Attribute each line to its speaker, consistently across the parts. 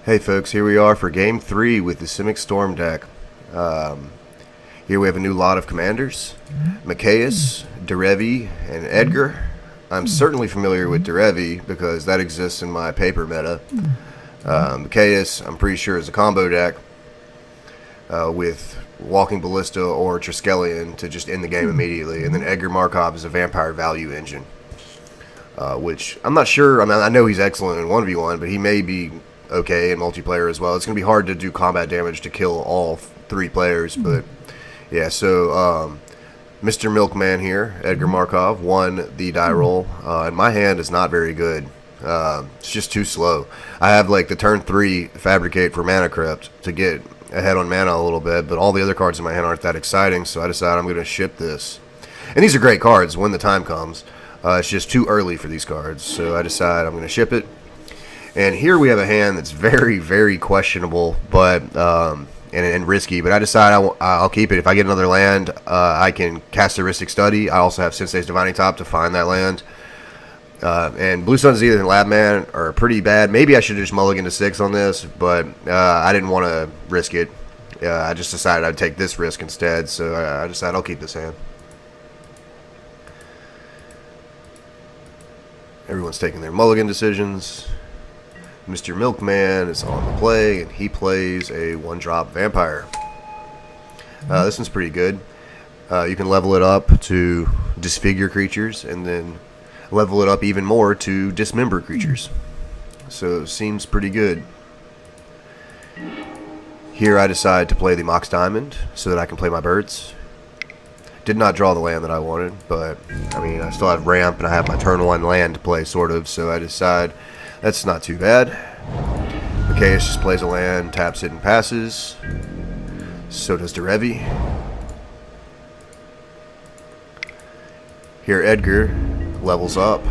Speaker 1: Hey folks, here we are for Game 3 with the Simic Storm deck. Here we have a new lot of commanders. Macias, Derevi, and Edgar. I'm certainly familiar with Derevi because that exists in my paper meta. Macias, I'm pretty sure, is a combo deck with Walking Ballista or Triskelion to just end the game immediately. And then Edgar Markov is a vampire value engine. Which I'm not sure. I mean, I know he's excellent in 1v1, but he may be okay in multiplayer as well. It's going to be hard to do combat damage to kill all three players, but yeah, so Mr. Milkman here, Edgar Markov, won the die roll, and my hand is not very good. It's just too slow. I have like the turn 3 Fabricate for Mana Crypt to get ahead on mana a little bit, but all the other cards in my hand aren't that exciting, so I decided I'm going to ship this. And these are great cards when the time comes. It's just too early for these cards, so I decide I'm going to ship it. And here we have a hand that's very, very questionable, but and risky. But I decide I'll keep it. If I get another land, I can cast Heuristic Study. I also have Sensei's Divining Top to find that land. And Blue Sun's Ether and Labman are pretty bad. Maybe I should just mulligan to 6 on this, but I didn't want to risk it. I just decided I'd take this risk instead, so I decided I'll keep this hand. Everyone's taking their mulligan decisions. Mr. Milkman is on the play, and he plays a 1-drop vampire. This one's pretty good. You can level it up to disfigure creatures, and then level it up even more to dismember creatures. So it seems pretty good. Here I decide to play the Mox Diamond so that I can play my birds. Did not draw the land that I wanted, but I mean, I still have ramp and I have my turn 1 land to play, sort of, so I decide that's not too bad. Macias just plays a land, taps it, and passes. So does Derevi. Here Edgar levels up.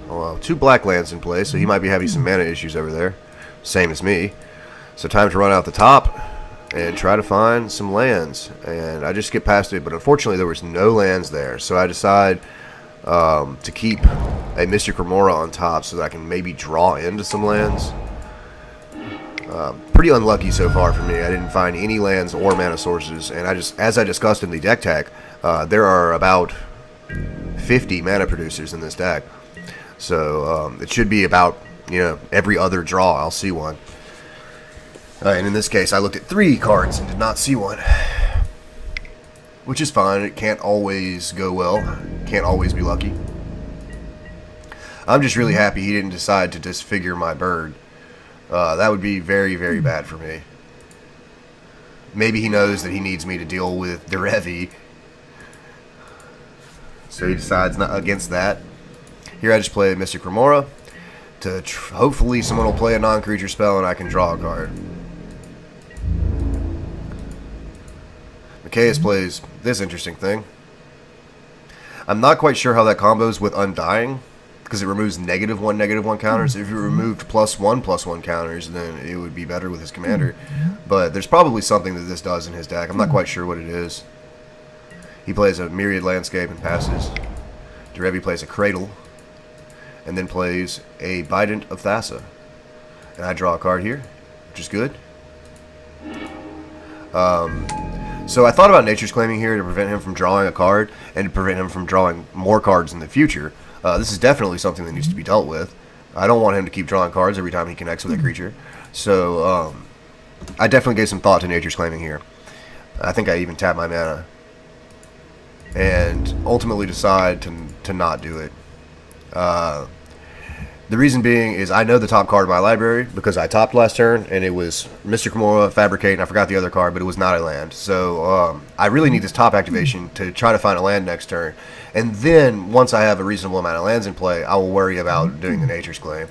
Speaker 1: Well, 2 black lands in play, so he might be having some mana issues over there. Same as me. So time to run out the top and try to find some lands. And I just skipped past it, but unfortunately there was no lands there. So I decide to keep a Mystic Remora on top so that I can maybe draw into some lands. Pretty unlucky so far for me. I didn't find any lands or mana sources, and as I discussed in the deck tag, there are about 50 mana producers in this deck. So it should be about, every other draw I'll see one. And in this case, I looked at 3 cards and did not see one. Which is fine. It can't always go well. Can't always be lucky. I'm just really happy he didn't decide to disfigure my bird. That would be very, very bad for me. Maybe he knows that he needs me to deal with Derevi, so he decides not against that. Here I just play Mystic Remora to hopefully someone will play a non-creature spell and I can draw a card. Macias plays this interesting thing. I'm not quite sure how that combos with Undying, because it removes -1/-1 counters. If it removed +1/+1 counters, then it would be better with his commander. But there's probably something that this does in his deck. I'm not quite sure what it is. He plays a Myriad Landscape and passes. Derevi plays a Cradle, and then plays a Bident of Thassa. And I draw a card here, which is good. So I thought about Nature's Claiming here to prevent him from drawing a card and to prevent him from drawing more cards in the future. This is definitely something that needs to be dealt with. I don't want him to keep drawing cards every time he connects with a creature. So I definitely gave some thought to Nature's Claiming here. I think I even tapped my mana. And ultimately decide to not do it. The reason being is I know the top card of my library because I topped last turn, and it was Mystic Remora, Fabricate, and I forgot the other card, but it was not a land. So I really need this top activation to try to find a land next turn. And then, once I have a reasonable amount of lands in play, I will worry about doing the Nature's Claim.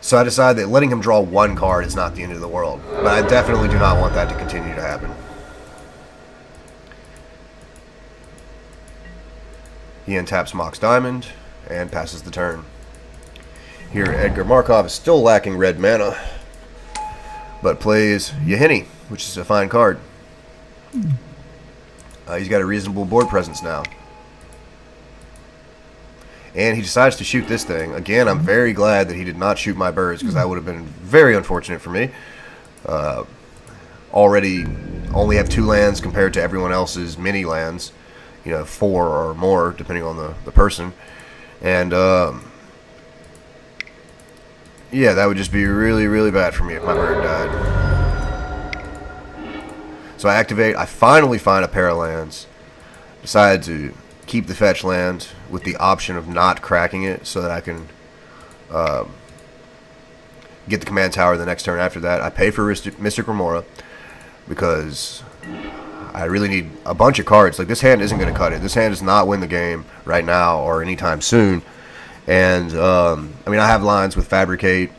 Speaker 1: So I decided that letting him draw 1 card is not the end of the world. But I definitely do not want that to continue to happen. He untaps Mox Diamond and passes the turn. Here, Edgar Markov is still lacking red mana, but plays Yahini, which is a fine card. He's got a reasonable board presence now. And he decides to shoot this thing. Again, I'm very glad that he did not shoot my birds, because that would have been very unfortunate for me. Already only have 2 lands compared to everyone else's mini lands. 4 or more, depending on the person. And, yeah, that would just be really, really bad for me if my bird died. So I activate. I finally find a pair of lands. Decide to keep the fetch land with the option of not cracking it, so that I can get the command tower the next turn after that. I pay for Mystic Remora because I really need a bunch of cards. Like, this hand isn't going to cut it. This hand does not win the game right now or anytime soon. And, I mean, I have lines with Fabricate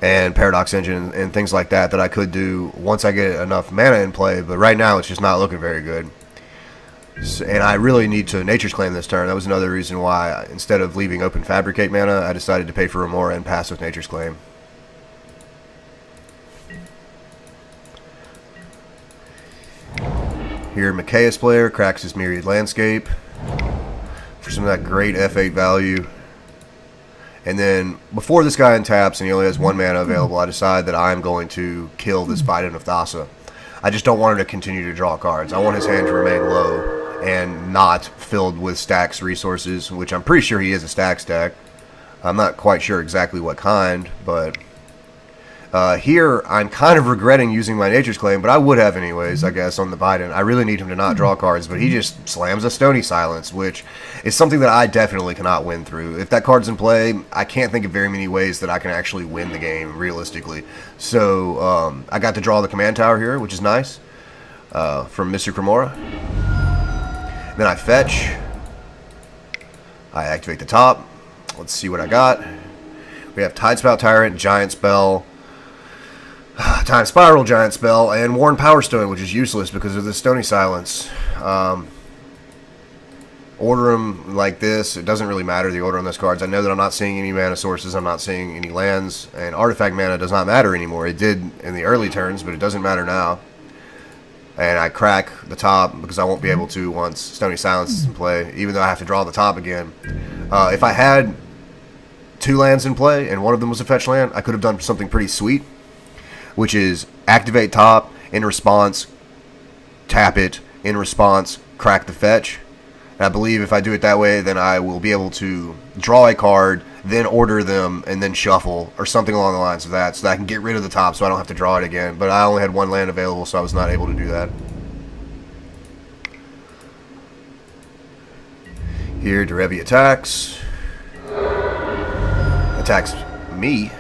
Speaker 1: and Paradox Engine and things like that I could do once I get enough mana in play. But right now, it's just not looking very good. And I really need to Nature's Claim this turn. That was another reason why, instead of leaving open Fabricate mana, I decided to pay for Remora and pass with Nature's Claim. Here, Mikaeus player cracks his Myriad Landscape for some of that great F8 value. And then, before this guy untaps and he only has 1 mana available, I decide that I'm going to kill this Bident of Thassa. I just don't want him to continue to draw cards. I want his hand to remain low and not filled with stacks resources, which I'm pretty sure he is a stack. I'm not quite sure exactly what kind, but here I'm kind of regretting using my Nature's Claim, but I would have anyways, I guess, on the Bident. I really need him to not draw cards, but he just slams a Stony Silence, which is something that I definitely cannot win through. If that card's in play, I can't think of very many ways that I can actually win the game, realistically. So, I got to draw the command tower here, which is nice, from Mystic Remora. Then I fetch. I activate the top. Let's see what I got. We have Tidespout Tyrant, Giant Spell, Time Spiral, Giant Spell, and Worn Power Stone, which is useless because of the Stony Silence. Order them like this. It doesn't really matter the order on those cards. I know that I'm not seeing any mana sources. I'm not seeing any lands. And artifact mana does not matter anymore. It did in the early turns, but it doesn't matter now. And I crack the top because I won't be able to once Stony Silence is in play, even though I have to draw the top again. If I had 2 lands in play and one of them was a fetch land, I could have done something pretty sweet, which is activate top, in response, tap it, in response, crack the fetch. And I believe if I do it that way, then I will be able to draw a card, then order them, and then shuffle, or something along the lines of that, so that I can get rid of the top so I don't have to draw it again. But I only had 1 land available, so I was not able to do that. Here, Derevi attacks. Attacks me,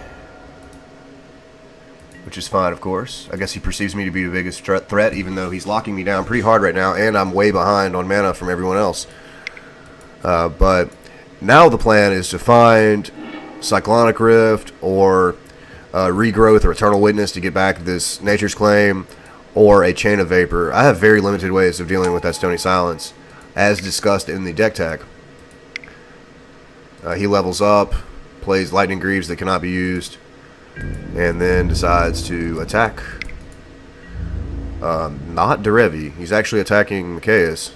Speaker 1: which is fine, of course. I guess he perceives me to be the biggest threat, even though he's locking me down pretty hard right now, and I'm way behind on mana from everyone else. But now the plan is to find Cyclonic Rift or Regrowth or Eternal Witness to get back this Nature's Claim, or a Chain of Vapor. I have very limited ways of dealing with that Stony Silence, as discussed in the deck tag. He levels up, plays Lightning Greaves that cannot be used, and then decides to attack. Not Derevi. He's actually attacking Mikaeus.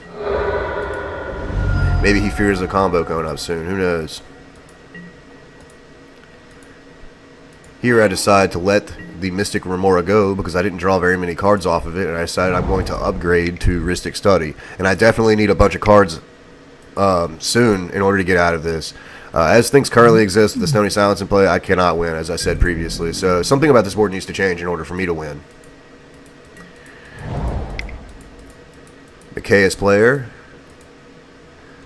Speaker 1: Maybe he fears a combo coming up soon. Who knows? Here I decide to let the Mystic Remora go because I didn't draw very many cards off of it, and I decided I'm going to upgrade to Rhystic Study. And I definitely need a bunch of cards soon in order to get out of this. As things currently exist with the Stony Silence in play, I cannot win, as I said previously. So something about this board needs to change in order for me to win. Mikaeus player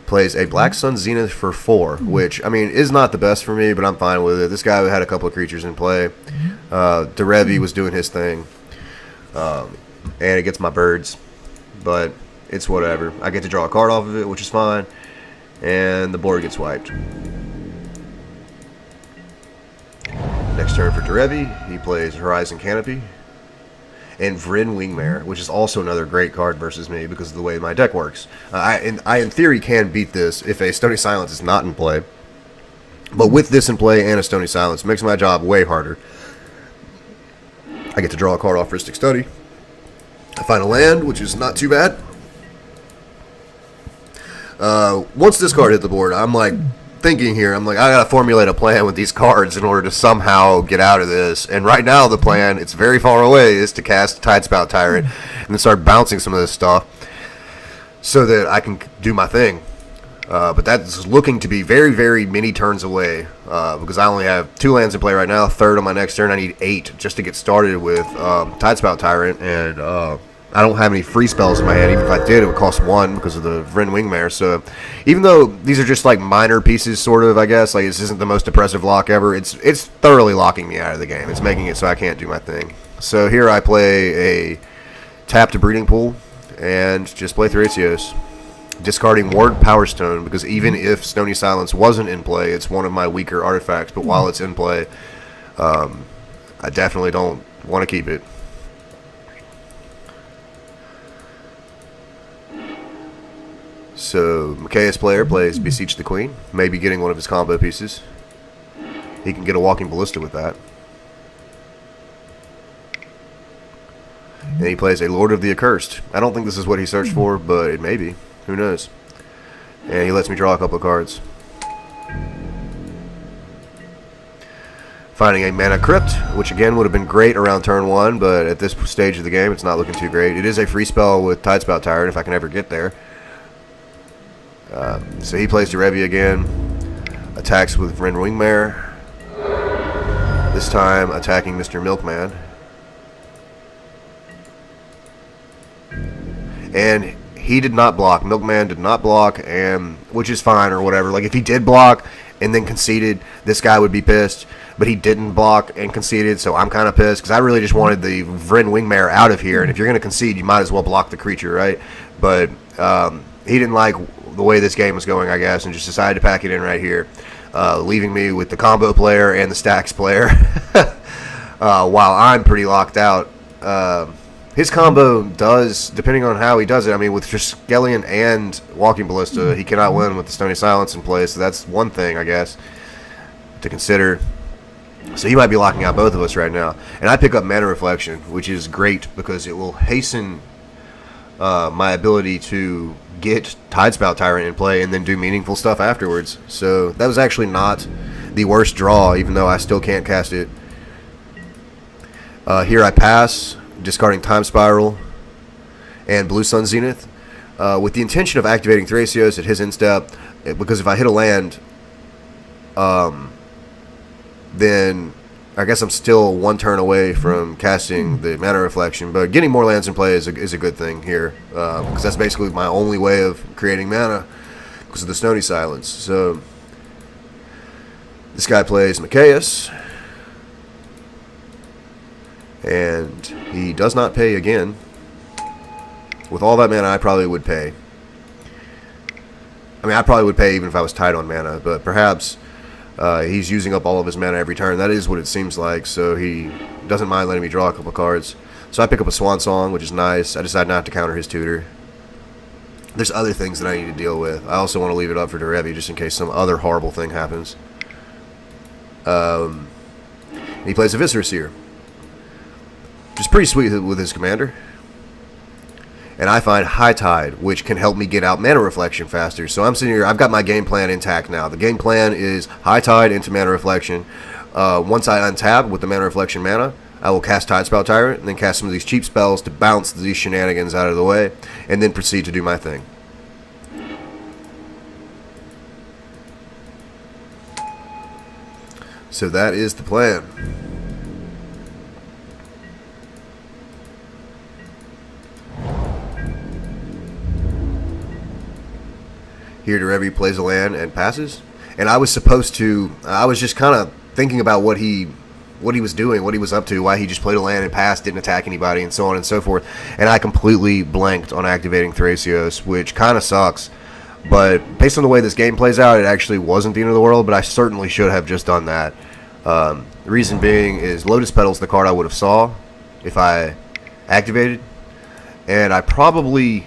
Speaker 1: plays a Black Sun Zenith for 4, which, I mean, is not the best for me, but I'm fine with it. This guy had a couple of creatures in play. Derevi was doing his thing. And it gets my birds. But it's whatever. I get to draw a card off of it, which is fine. And the board gets wiped. Next turn for Derevi, he plays Horizon Canopy and Vryn Wingmare, which is also another great card versus me because of the way my deck works. I in theory can beat this if a Stony Silence is not in play, but with this in play and a Stony Silence, it makes my job way harder. I get to draw a card off Rhystic Study. I find a land, which is not too bad. Once this card hit the board, I'm like thinking here. I'm like, I gotta formulate a plan with these cards in order to somehow get out of this. And right now, the plan, it's very far away, is to cast Tidespout Tyrant and then start bouncing some of this stuff so that I can do my thing. But that's looking to be very, very many turns away because I only have 2 lands in play right now. Third on my next turn. I need 8 just to get started with Tidespout Tyrant, and I don't have any free spells in my hand. Even if I did, it would cost 1 because of the Vryn Wingmare. So even though these are just like minor pieces, sort of, I guess, like this isn't the most oppressive lock ever, it's thoroughly locking me out of the game. It's making it so I can't do my thing. So here I play a tap to Breeding Pool and just play Thrasios, discarding Ward Power Stone, because even if Stony Silence wasn't in play, it's one of my weaker artifacts. But while it's in play, I definitely don't want to keep it. So Mikaeus player plays Beseech the Queen, maybe getting one of his combo pieces. He can get a Walking Ballista with that. And he plays a Lord of the Accursed. I don't think this is what he searched for, but it may be. Who knows? And he lets me draw a couple of cards. Finding a Mana Crypt, which again would have been great around turn 1, but at this stage of the game, it's not looking too great. It is a free spell with Tidespout Tyrant if I can ever get there. So he plays Derevi again, attacks with Vryn Wingmare, this time attacking Mr. Milkman. And he did not block. Milkman did not block, and which is fine or whatever. Like, if he did block and then conceded, this guy would be pissed. But he didn't block and conceded, so I'm kind of pissed because I really just wanted the Vryn Wingmare out of here. And if you're going to concede, you might as well block the creature, right? But he didn't like the way this game was going, I guess, and just decided to pack it in right here, leaving me with the combo player and the stacks player while I'm pretty locked out. His combo does, depending on how he does it, I mean, with Triskelion and Walking Ballista, he cannot win with the Stony Silence in play, so that's one thing, I guess, to consider. So he might be locking out both of us right now. And I pick up Mana Reflection, which is great because it will hasten my ability to get Tidespout Tyrant in play and then do meaningful stuff afterwards. So that was actually not the worst draw, even though I still can't cast it. Here I pass, discarding Time Spiral and Blue Sun Zenith, with the intention of activating Thrasios at his instep, because if I hit a land, then I guess I'm still 1 turn away from casting the Mana Reflection, but getting more lands in play is a good thing here, because that's basically my only way of creating mana because of the Stony Silence. So this guy plays Mikaeus, and he does not pay again. With all that mana, I probably would pay. I mean, I probably would pay even if I was tight on mana, but perhaps he's using up all of his mana every turn. That is what it seems like, so he doesn't mind letting me draw a couple cards. So I pick up a Swan Song, which is nice. I decide not to counter his tutor. There's other things that I need to deal with. I also want to leave it up for Derevi just in case some other horrible thing happens. He plays a Viscera Seer, which is pretty sweet with his commander. And I find High Tide, which can help me get out Mana Reflection faster. So I'm sitting here, I've got my game plan intact now. The game plan is High Tide into Mana Reflection. Once I untap with the Mana Reflection mana, I will cast Tidespout Tyrant, and then cast some of these cheap spells to bounce these shenanigans out of the way, and then proceed to do my thing. So that is the plan. Here, Derevi plays a land and passes. And I was supposed to, I was just kind of thinking about what he was doing, what he was up to, why he just played a land and passed, didn't attack anybody, and so on and so forth. And I completely blanked on activating Thrasios, which kind of sucks. But based on the way this game plays out, it actually wasn't the end of the world, but I certainly should have just done that. The reason being is Lotus Petal's the card I would have saw if I activated. And I probably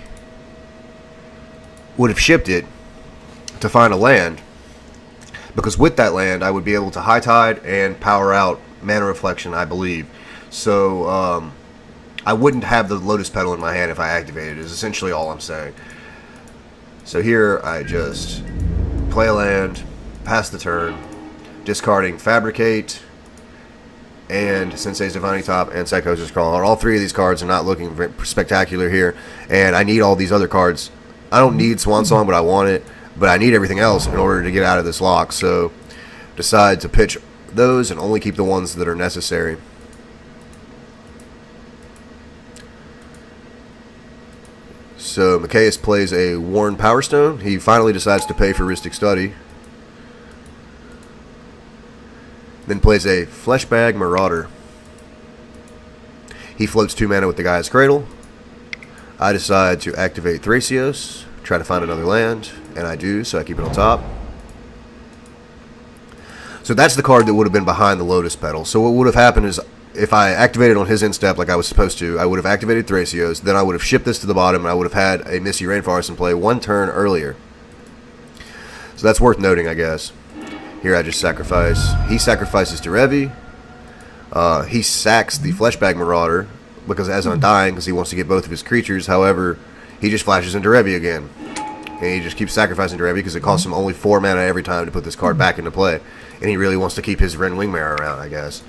Speaker 1: would have shipped it to find a land, because with that land I would be able to High Tide and power out Mana Reflection, I believe. So I wouldn't have the Lotus Petal in my hand if I activated it, is essentially all I'm saying. So here I just play a land, pass the turn, discarding Fabricate and Sensei's Divining Top and Psychosis Crawler. All three of these cards are not looking very spectacular here, and I need all these other cards. I don't need Swan Song, but I want it, but I need everything else in order to get out of this lock, so decide to pitch those and only keep the ones that are necessary. So Mikaeus plays a Worn Power Stone. He finally decides to pay for Rhystic Study. Then plays a Fleshbag Marauder. He floats 2 mana with the Gaia's Cradle. I decide to activate Thrasios, try to find another land, and I do, so I keep it on top. So that's the card that would have been behind the Lotus Petal. So what would have happened is, if I activated on his end step like I was supposed to, I would have activated Thrasios, then I would have shipped this to the bottom, and I would have had a Misty Rainforest in play 1 turn earlier. So that's worth noting, I guess. Here I just sacrifice. He sacrifices to Revi. He sacks the Fleshbag Marauder, because as Undying, because he wants to get both of his creatures. However, he just flashes into Revi again. And he just keeps sacrificing to Revi because it costs him only 4 mana every time to put this card back into play. And he really wants to keep his Ren Wingmare around, I guess.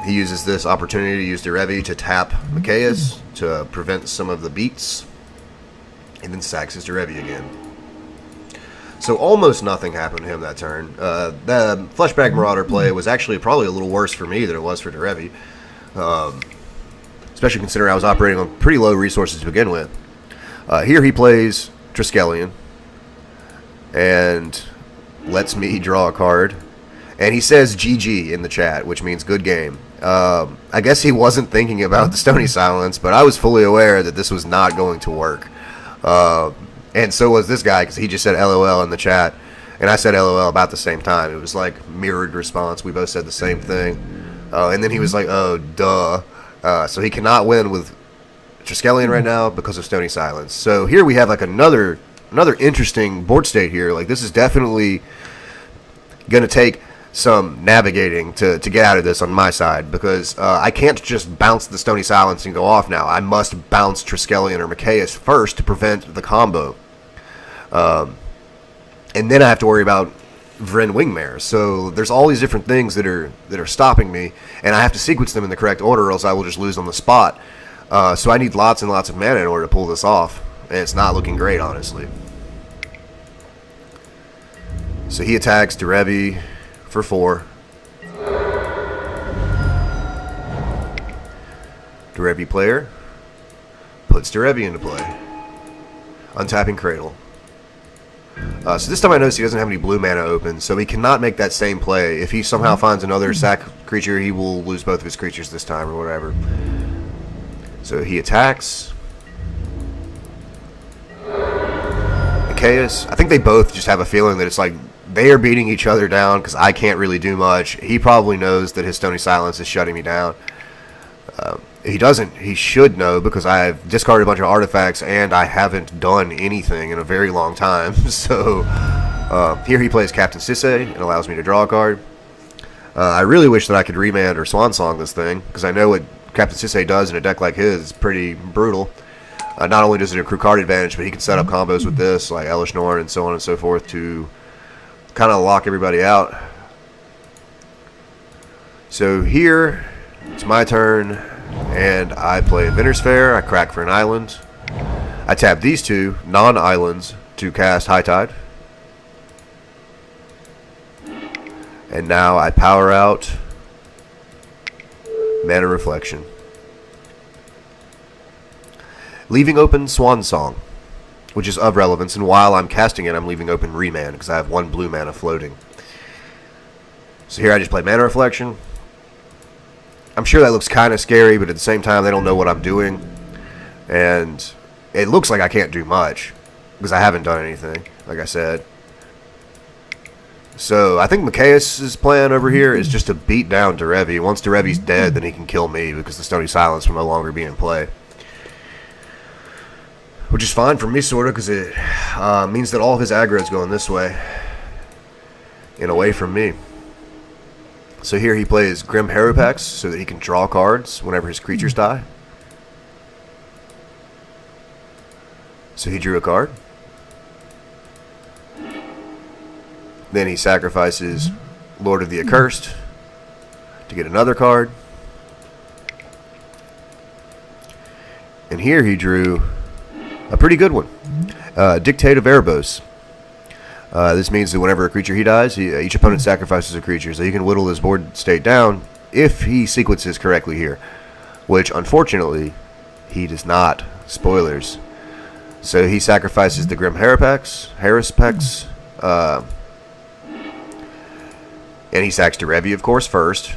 Speaker 1: He uses this opportunity to use Derevi to tap Mikaeus to prevent some of the beats, and then sacks his Derevi again. So almost nothing happened to him that turn. The Fleshbag Marauder play was actually probably a little worse for me than it was for Derevi, especially considering I was operating on pretty low resources to begin with. Here he plays Triskelion and lets me draw a card. And he says GG in the chat, which means good game. I guess he wasn't thinking about the Stony Silence, but I was fully aware that this was not going to work. And so was this guy, because he just said LOL in the chat. And I said LOL about the same time. It was like mirrored response. We both said the same thing. And then he was like, oh, duh. So he cannot win with Triskelion right now because of Stony Silence. So here we have like another interesting board state here. Like, this is definitely going to take some navigating to get out of this on my side, because I can't just bounce the Stony Silence and go off now. I must bounce Triskelion or Mikaeus first to prevent the combo. And then I have to worry about Vryn Wingmare. So there's all these different things that are stopping me, and I have to sequence them in the correct order or else I will just lose on the spot. So I need lots and lots of mana in order to pull this off, and it's not looking great, honestly. So he attacks Derevi for 4. Derevi player puts Derevi into play, untapping Cradle. So this time I notice he doesn't have any blue mana open, so he cannot make that same play. If he somehow finds another sack creature, he will lose both of his creatures this time or whatever. So he attacks. Mikaeus, I think they both just have a feeling that it's like they are beating each other down because I can't really do much. He probably knows that his Stony Silence is shutting me down. He doesn't. He should know, because I've discarded a bunch of artifacts and I haven't done anything in a very long time. So here he plays Captain Sisay and allows me to draw a card. I really wish that I could remand or Swan Song this thing, because I know what Captain Sisay does in a deck like his. It's pretty brutal. Not only does it accrue card advantage, but he can set up combos with this, like Elish Norn and so on and so forth, to kind of lock everybody out. So here, it's my turn, and I play Inventor's Fair. I crack for an island. I tap these 2 non-islands to cast High Tide. And now I power out Mana Reflection, leaving open Swan Song, which is of relevance, and while I'm casting it, I'm leaving open Remand, because I have 1 blue mana floating. So here I just play Mana Reflection. I'm sure that looks kind of scary, but at the same time, they don't know what I'm doing. And it looks like I can't do much, because I haven't done anything, like I said. So I think Mikaeus' plan over here is just to beat down Derevi. Once Derevi's dead, then he can kill me, because the Stony Silence will no longer be in play. Which is fine for me, sort of, because it means that all of his aggro is going this way and away from me. So here he plays Grim Harupax so that he can draw cards whenever his creatures die. So he drew a card. Then he sacrifices Lord of the Accursed to get another card. And here he drew a pretty good one. Dictate of Erebos. This means that whenever a creature he dies, each opponent sacrifices a creature, so he can whittle his board state down if he sequences correctly here, which unfortunately he does not. Spoilers. So he sacrifices the Grim Harrispex, and he sacks Derevi, of course, first,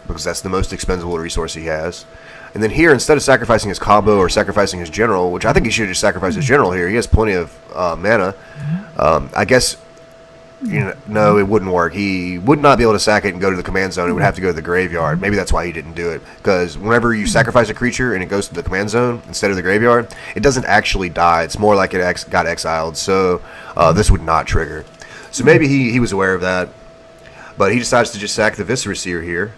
Speaker 1: because that's the most expendable resource he has. And then here, instead of sacrificing his combo or sacrificing his general, which I think he should just sacrifice his general here, he has plenty of mana. I guess, no, it wouldn't work. He would not be able to sack it and go to the command zone. It would have to go to the graveyard. Maybe that's why he didn't do it. Because whenever you sacrifice a creature and it goes to the command zone instead of the graveyard, it doesn't actually die. It's more like it got exiled. So this would not trigger. So maybe he was aware of that. But he decides to just sack the Viscera Seer here.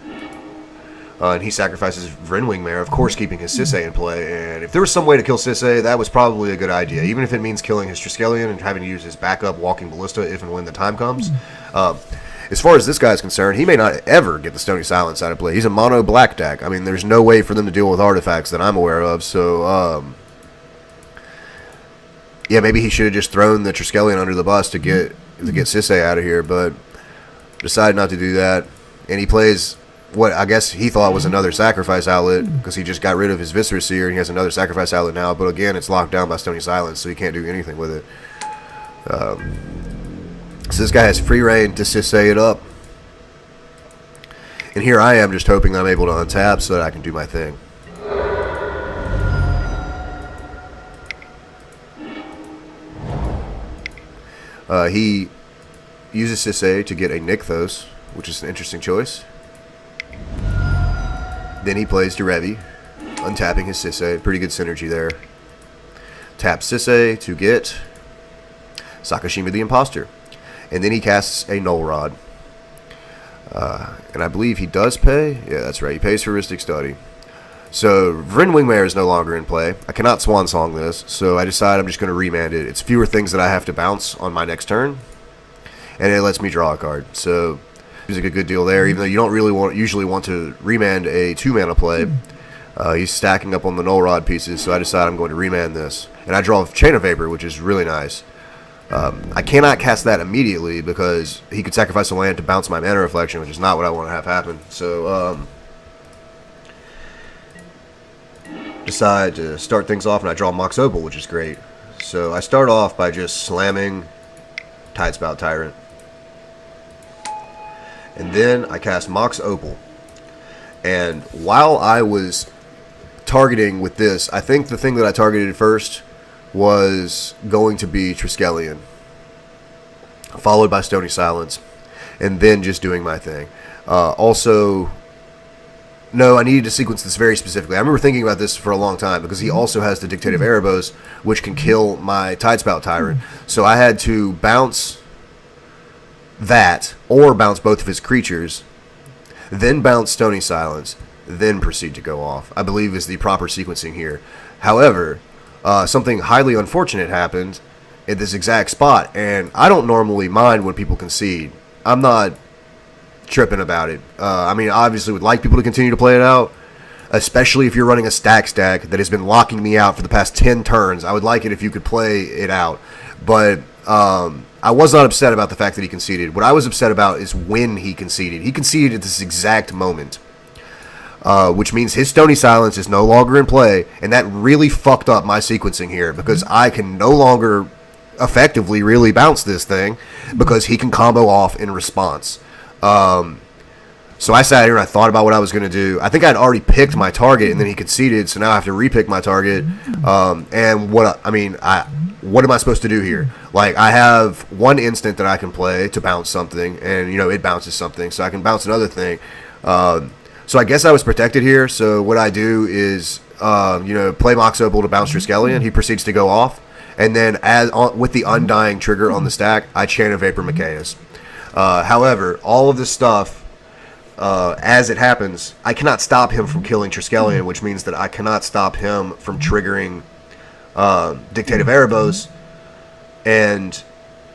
Speaker 1: And he sacrifices Vrinwing Mare, of course keeping his Sisay in play. And if there was some way to kill Sisay, that was probably a good idea. Even if it means killing his Triskelion and having to use his backup Walking Ballista if and when the time comes. As far as this guy is concerned, he may not ever get the Stony Silence out of play. He's a mono black deck. I mean, there's no way for them to deal with artifacts that I'm aware of. So, yeah, maybe he should have just thrown the Triskelion under the bus to get Sisay out of here. But decided not to do that. And he plays what I guess he thought was another sacrifice outlet, because he just got rid of his Viscera Seer and he has another sacrifice outlet now, but again it's locked down by Stony Silence, so he can't do anything with it. So this guy has free reign to Sisay it up, and here I am just hoping I'm able to untap so that I can do my thing. He uses Sisay to get a Nykthos, which is an interesting choice. Then he plays Derevi, untapping his Sisay. Pretty good synergy there. Taps Sisay to get Sakashima the Imposter. And then he casts a Null Rod. And I believe he does pay. Yeah, that's right. He pays for Rhystic Study. So Vrinwing Mare is no longer in play. I cannot Swan Song this, so I decide I'm just going to remand it. It's fewer things that I have to bounce on my next turn. And it lets me draw a card. So he's a good deal there, even though you don't really usually want to remand a 2-mana play. He's stacking up on the Null Rod pieces, so I decide I'm going to remand this. And I draw a Chain of Vapor, which is really nice. I cannot cast that immediately because he could sacrifice a land to bounce my Mana Reflection, which is not what I want to have happen. So, decide to start things off, and I draw Mox Opal, which is great. So I start off by just slamming Tidespout Tyrant. And then I cast Mox Opal. And while I was targeting with this, I think the thing that I targeted first was going to be Triskelion, followed by Stony Silence, and then just doing my thing. Also, no, I needed to sequence this very specifically. I remember thinking about this for a long time, because he also has the Dictate of Erebos, which can kill my Tidespout Tyrant. So I had to bounce that, or bounce both of his creatures, then bounce Stony Silence, then proceed to go off, I believe is the proper sequencing here. However, something highly unfortunate happened at this exact spot, and I don't normally mind when people concede. I'm not tripping about it. I mean, obviously would like people to continue to play it out, especially if you're running a stack that has been locking me out for the past 10 turns. I would like it if you could play it out. But I was not upset about the fact that he conceded. What I was upset about is when he conceded. He conceded at this exact moment, which means his Stony Silence is no longer in play, and that really fucked up my sequencing here, because I can no longer effectively really bounce this thing because he can combo off in response. So I sat here and I thought about what I was going to do. I think I'd already picked my target, and then he conceded, so now I have to repick my target. And what am I supposed to do here? Like, I have one instant that I can play to bounce something, and it bounces something, so I can bounce another thing. So I guess I was protected here. So what I do is play Mox Opal to bounce Triskelion. He proceeds to go off, and then with the Undying trigger on the stack, I Chain of Vapor Mikaeus. However, all of this stuff, as it happens, I cannot stop him from killing Triskelion, which means that I cannot stop him from triggering Dictate of Erebos and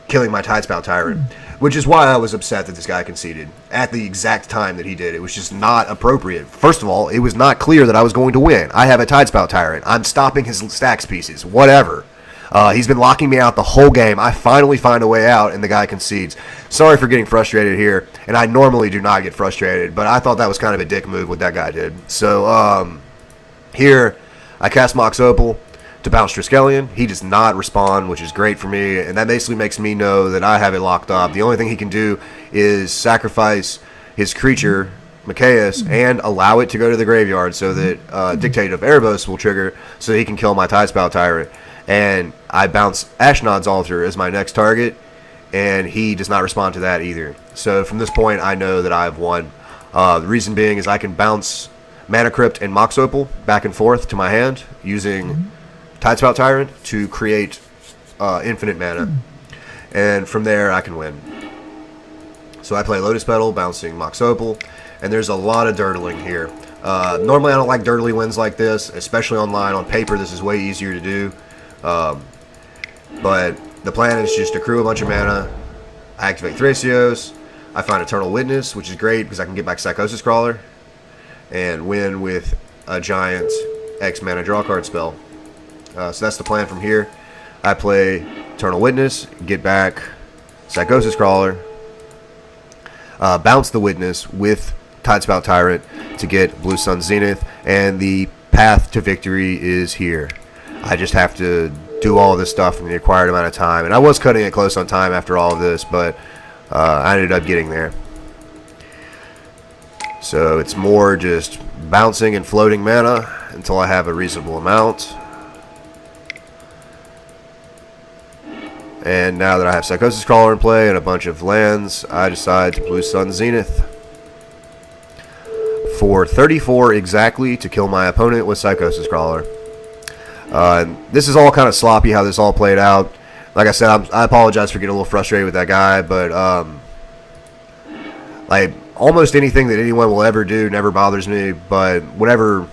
Speaker 1: killing my Tidespout Tyrant, which is why I was upset that this guy conceded at the exact time that he did. It was just not appropriate. First of all, it was not clear that I was going to win. I have a Tidespout Tyrant. I'm stopping his stacks pieces. Whatever. He's been locking me out the whole game. I finally find a way out, and the guy concedes. Sorry for getting frustrated here, and I normally do not get frustrated, but I thought that was kind of a dick move what that guy did. So here, I cast Mox Opal to bounce Triskelion. He does not respond, which is great for me, and that basically makes me know that I have it locked up. The only thing he can do is sacrifice his creature, Mikaeus, and allow it to go to the graveyard so that Dictate of Erebos will trigger so that he can kill my Tidespout Tyrant. And I bounce Ashnod's Altar as my next target, and he does not respond to that either. So from this point, I know that I've won. The reason being is I can bounce Mana Crypt and Mox Opal back and forth to my hand using Tidespout Tyrant to create infinite mana. And from there, I can win. So I play Lotus Petal, bouncing Mox Opal, and there's a lot of dirtling here. Normally, I don't like dirtly wins like this, especially online. On paper, this is way easier to do. But the plan is just accrue a bunch of mana, I activate Thrasios, I find Eternal Witness, which is great because I can get back Psychosis Crawler, and win with a giant X mana draw card spell. So that's the plan from here. I play Eternal Witness, get back Psychosis Crawler, bounce the Witness with Tidespout Tyrant to get Blue Sun Zenith, and the path to victory is here. I just have to do all this stuff in the required amount of time. And I was cutting it close on time after all of this, but I ended up getting there. So it's more just bouncing and floating mana until I have a reasonable amount. And now that I have Psychosis Crawler in play and a bunch of lands, I decide to Blue Sun Zenith for 34 exactly to kill my opponent with Psychosis Crawler. This is all kind of sloppy how this all played out. Like I said, I apologize for getting a little frustrated with that guy, but like almost anything that anyone will ever do never bothers me. But whenever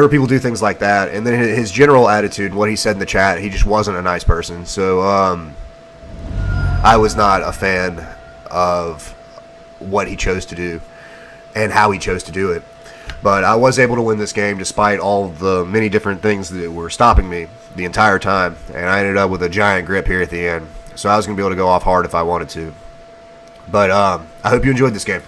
Speaker 1: people do things like that, and then his general attitude, what he said in the chat, he just wasn't a nice person. So I was not a fan of what he chose to do and how he chose to do it. But I was able to win this game despite all the many different things that were stopping me the entire time. And I ended up with a giant grip here at the end. So I was going to be able to go off hard if I wanted to. But I hope you enjoyed this game.